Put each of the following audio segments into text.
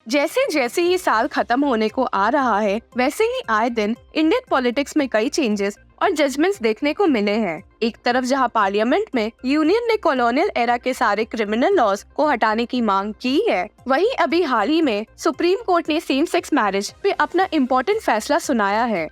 जैसे जैसे ये साल खत्म होने को आ रहा है, वैसे ही आए दिन इंडियन पॉलिटिक्स में कई चेंजेस और जजमेंट्स देखने को मिले हैं। एक तरफ जहां पार्लियामेंट में यूनियन ने कॉलोनियल एरा के सारे क्रिमिनल लॉज को हटाने की मांग की है, वहीं अभी हाल ही में सुप्रीम कोर्ट ने सेम सेक्स मैरिज पे अपना इम्पोर्टेंट फैसला सुनाया है।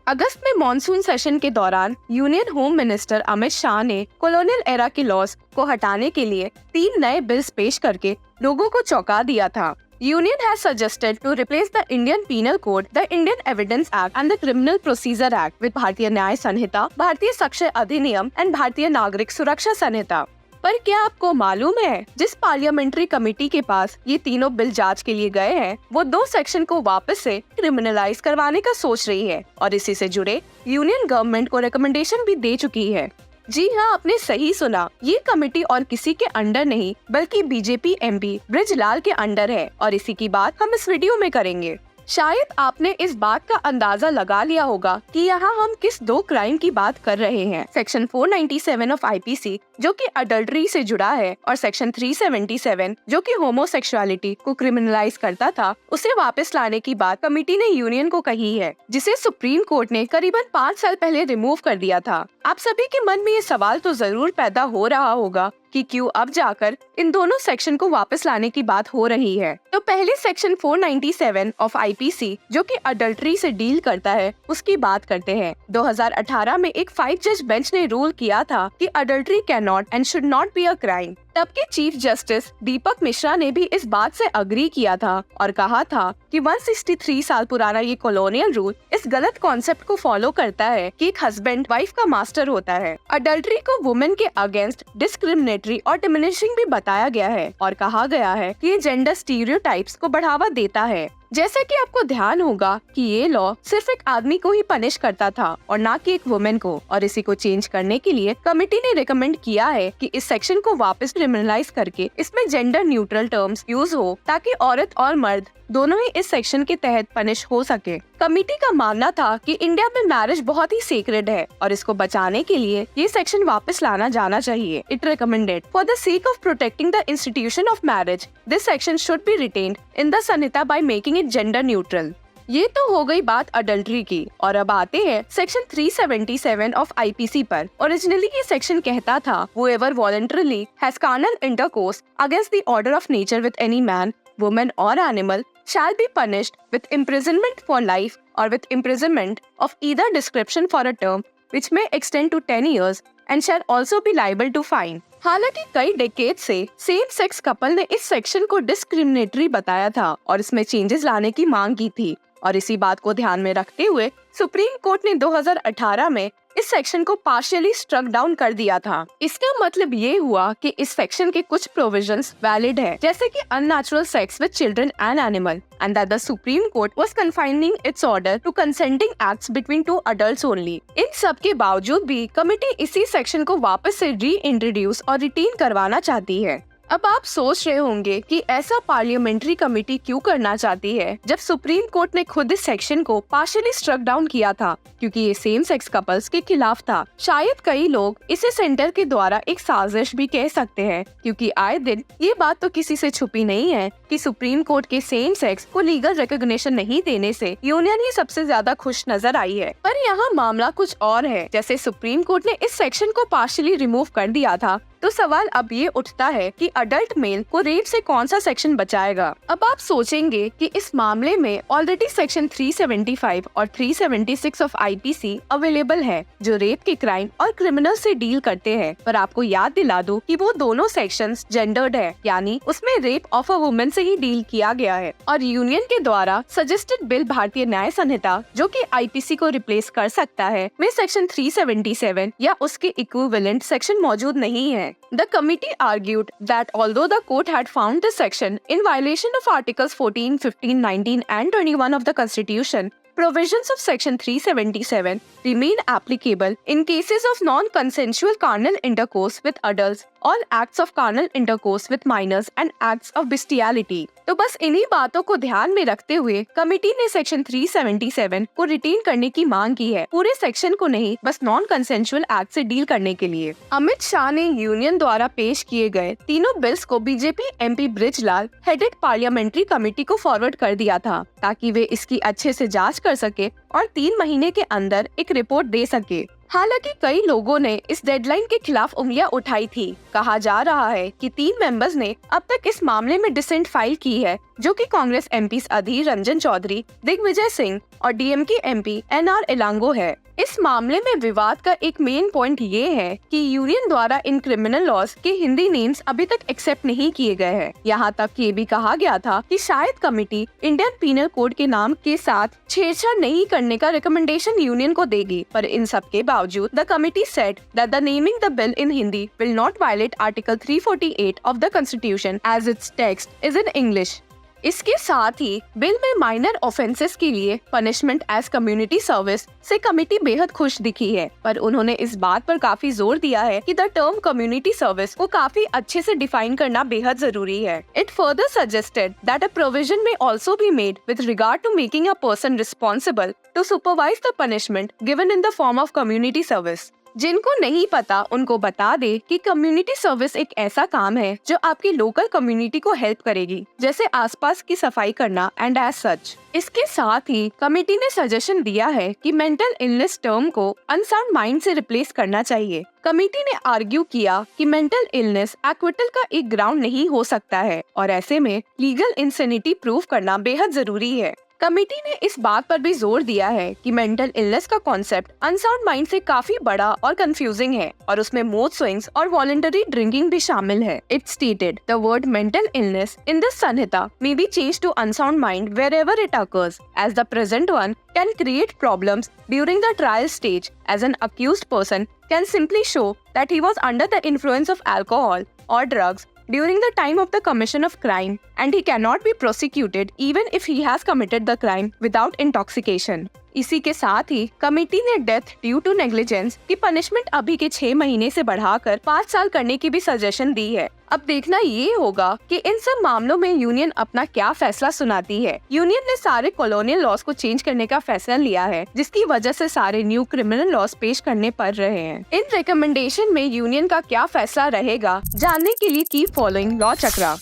अगस्त में मॉनसून सेशन के दौरान union home minister Amit Shah ने कॉलोनियल एरा के लॉज को हटाने के लिए 3 नए बिल्स पेश करके लोगों को चौंका दिया था। Union has suggested to replace the Indian Penal Code, the Indian Evidence Act and the Criminal Procedure Act with भारतीय न्याय संहिता, भारतीय साक्ष्य अधिनियम एंड भारतीय नागरिक सुरक्षा संहिता। पर क्या आपको मालूम है, जिस पार्लियामेंट्री कमेटी के पास ये तीनों बिल जांच के लिए गए हैं, वो 2 सेक्शन को वापस से क्रिमिनलाइज करवाने का सोच रही है और इसी से जुड़े यूनियन गवर्नमेंट को रिकमेंडेशन भी दे चुकी है। जी हाँ, आपने सही सुना, ये कमेटी और किसी के अंडर नहीं बल्कि बीजेपी एमपी बृजलाल के अंडर है और इसी की बात हम इस वीडियो में करेंगे। शायद आपने इस बात का अंदाजा लगा लिया होगा कि यहाँ हम किस 2 क्राइम की बात कर रहे हैं। सेक्शन 497 ऑफ आईपीसी जो कि अडल्ट्री से जुड़ा है और सेक्शन 377 जो कि होमोसेक्सुअलिटी को क्रिमिनलाइज करता था, उसे वापस लाने की बात कमेटी ने यूनियन को कही है, जिसे सुप्रीम कोर्ट ने करीबन 5 साल पहले रिमूव कर दिया था। आप सभी के मन में ये सवाल तो जरूर पैदा हो रहा होगा कि क्यों अब जाकर इन दोनों सेक्शन को वापस लाने की बात हो रही है। तो पहले सेक्शन 497 ऑफ आईपीसी जो कि अडल्ट्री से डील करता है, उसकी बात करते हैं। 2018 में एक 5 जज बेंच ने रूल किया था कि adultery can not and should not be a crime. तब के चीफ जस्टिस दीपक मिश्रा ने भी इस बात से अग्री किया था और कहा था कि 163 साल पुराना ये कॉलोनियल रूल इस गलत कॉन्सेप्ट को फॉलो करता है कि एक हस्बैंड वाइफ का मास्टर होता है। अडल्ट्री को वुमेन के अगेंस्ट डिस्क्रिमिनेटरी और डिमिनिशिंग भी बताया गया है और कहा गया है कि ये जेंडर स्टीरियोटाइप्स को बढ़ावा देता है। जैसे कि आपको ध्यान होगा कि ये लॉ सिर्फ एक आदमी को ही पनिश करता था और ना कि एक वुमेन को, और इसी को चेंज करने के लिए कमेटी ने रिकमेंड किया है कि इस सेक्शन को वापस क्रिमिनलाइज करके इसमें जेंडर न्यूट्रल टर्म्स यूज हो ताकि औरत और मर्द दोनों ही इस सेक्शन के तहत पनिश हो सके। कमेटी का मानना था कि इंडिया में मैरिज बहुत ही सेक्रेड है और इसको बचाने के लिए ये सेक्शन वापस लाना जाना चाहिए। It recommended for the sake of protecting the institution of marriage this section should be retained in the Samhita by making it gender neutral. ये तो हो गई बात अडल्ट्री की, और अब आते हैं सेक्शन 377 ऑफ आईपीसी पर। ओरिजिनली ये सेक्शन कहता था whoever voluntarily has carnal intercourse against the order of nature with any man, woman or animal shall be punished with imprisonment for life or with imprisonment of either description for a term which may extend to 10 years and shall also be liable to fine। हालांकि कई decade से same sex couple ने इस section को discriminatory बताया था और इसमें चेंजेस लाने की मांग की थी, और इसी बात को ध्यान में रखते हुए सुप्रीम कोर्ट ने 2018 में इस सेक्शन को पार्शियली स्ट्रक डाउन कर दिया था। इसका मतलब ये हुआ कि इस सेक्शन के कुछ प्रोविजंस वैलिड है, जैसे कि unnatural sex with children and animal, and that the supreme court was confining its order to consenting acts between 2 adults only. इन सब के बावजूद भी कमेटी इसी सेक्शन को वापस से री इंट्रोड्यूस और रिटेन करवाना चाहती है। अब आप सोच रहे होंगे कि ऐसा पार्लियामेंट्री कमेटी क्यों करना चाहती है, जब सुप्रीम कोर्ट ने खुद इस सेक्शन को पार्शियली स्ट्रक डाउन किया था क्योंकि ये सेम सेक्स कपल्स के खिलाफ था। शायद कई लोग इसे सेंटर के द्वारा एक साजिश भी कह सकते हैं, क्योंकि आए दिन ये बात तो किसी से छुपी नहीं है कि सुप्रीम कोर्ट के सेम सेक्स को लीगल रिकॉग्निशन नहीं देने से यूनियन ही सबसे ज्यादा खुश नजर आई है। पर यहाँ मामला कुछ और है। जैसे सुप्रीम कोर्ट ने इस सेक्शन को पार्शियली रिमूव कर दिया था, तो सवाल अब ये उठता है कि अडल्ट मेल को रेप से कौन सा सेक्शन बचाएगा। अब आप सोचेंगे कि इस मामले में ऑलरेडी सेक्शन 375 और 376 ऑफ आईपीसी अवेलेबल है जो रेप के क्राइम और क्रिमिनल से डील करते हैं, पर आपको याद दिला दूं कि वो दोनों सेक्शंस जेंडर्ड है, यानी उसमें रेप ऑफ अ वुमेन से ही डील किया गया है। और यूनियन के द्वारा सजेस्टेड बिल भारतीय न्याय संहिता जो कि आईपीसी को रिप्लेस कर सकता है, में सेक्शन 377 या उसके इक्विवेलेंट सेक्शन मौजूद नहीं है। The committee argued that although the court had found this section in violation of Articles 14, 15, 19 and 21 of the Constitution, provisions of Section 377 remain applicable in cases of non-consensual carnal intercourse with adults all acts of carnal intercourse with minors and acts of bestiality। तो बस इन्हीं बातों को ध्यान में रखते हुए committee ने सेक्शन 377 को रिटेन करने की मांग की है, पूरे सेक्शन को नहीं, बस नॉन कंसेंशुअल एक्ट से डील करने के लिए। अमित शाह ने यूनियन द्वारा पेश किए गए तीनों बिल्स को BJP MP Brijlal headed parliamentary committee को फॉरवर्ड कर दिया था, ताकि वे इसकी अच्छे से जांच कर सके और 3 महीने के अंदर एक रिपोर्ट दे सके। हालांकि कई लोगों ने इस डेडलाइन के खिलाफ उंगलियां उठाई थी। कहा जा रहा है कि 3 मेंबर्स ने अब तक इस मामले में डिसेंट फाइल की है, जो कि कांग्रेस एमपीज अधीर रंजन चौधरी, दिग्विजय सिंह और डीएमके एमपी एनआर एलांगो है। इस मामले में विवाद का एक मेन पॉइंट ये है कि यूनियन द्वारा इन क्रिमिनल लॉज के हिंदी नेम्स अभी तक एक्सेप्ट नहीं किए गए हैं। यहाँ तक ये भी कहा गया था कि शायद कमेटी इंडियन पीनल कोड के नाम के साथ छेड़छाड़ नहीं करने का रिकमेंडेशन यूनियन को देगी, पर इन सब के बावजूद the committee said that the naming the bill in Hindi will not violate article 348 of the constitution as its text is in English. इसके साथ ही बिल में माइनर ऑफेंसेस के लिए पनिशमेंट एज कम्युनिटी सर्विस से कमेटी बेहद खुश दिखी है, पर उन्होंने इस बात पर काफी जोर दिया है कि द टर्म कम्युनिटी सर्विस को काफी अच्छे से डिफाइन करना बेहद जरूरी है। It further suggested that a provision में also be made with regard to making a person responsible to supervise the punishment given in the form of community service. जिनको नहीं पता उनको बता दे कि कम्युनिटी सर्विस एक ऐसा काम है जो आपकी लोकल कम्युनिटी को हेल्प करेगी, जैसे आसपास की सफाई करना एंड एज सच। इसके साथ ही कमेटी ने सजेशन दिया है कि मेंटल इलनेस टर्म को अनसाउंड माइंड से रिप्लेस करना चाहिए। कमेटी ने आर्ग्यू किया कि मेंटल इलनेस एक्विटल का एक ग्राउंड नहीं हो सकता है और ऐसे में लीगल इंसेनिटी प्रूव करना बेहद जरूरी है। कमेटी ने इस बात पर भी जोर दिया है कि मेंटल इलनेस का कॉन्सेप्ट अनसाउंड माइंड से काफी बड़ा और कंफ्यूजिंग है और उसमें मूड स्विंग्स और वॉलंटरी ड्रिंकिंग भी शामिल है। It stated the word mental illness in this Sanhita may be changed to unsound mind wherever it occurs, as the present one can create problems during the trial stage, as an accused person can simply show that he was under the influence of alcohol or drugs during the time of the commission of crime, and he cannot be prosecuted even if he has committed the crime without intoxication। इसी के साथ ही committee ने death due to negligence की punishment अभी के 6 महीने से बढ़ाकर 5 साल करने की भी सजेशन दी है। अब देखना ये होगा कि इन सब मामलों में यूनियन अपना क्या फैसला सुनाती है। यूनियन ने सारे कॉलोनियल लॉज को चेंज करने का फैसला लिया है, जिसकी वजह से सारे न्यू क्रिमिनल लॉज पेश करने पड़ रहे हैं। इन रिकमेंडेशन में यूनियन का क्या फैसला रहेगा, जानने के लिए कीप फॉलोइंग लॉ चक्रा।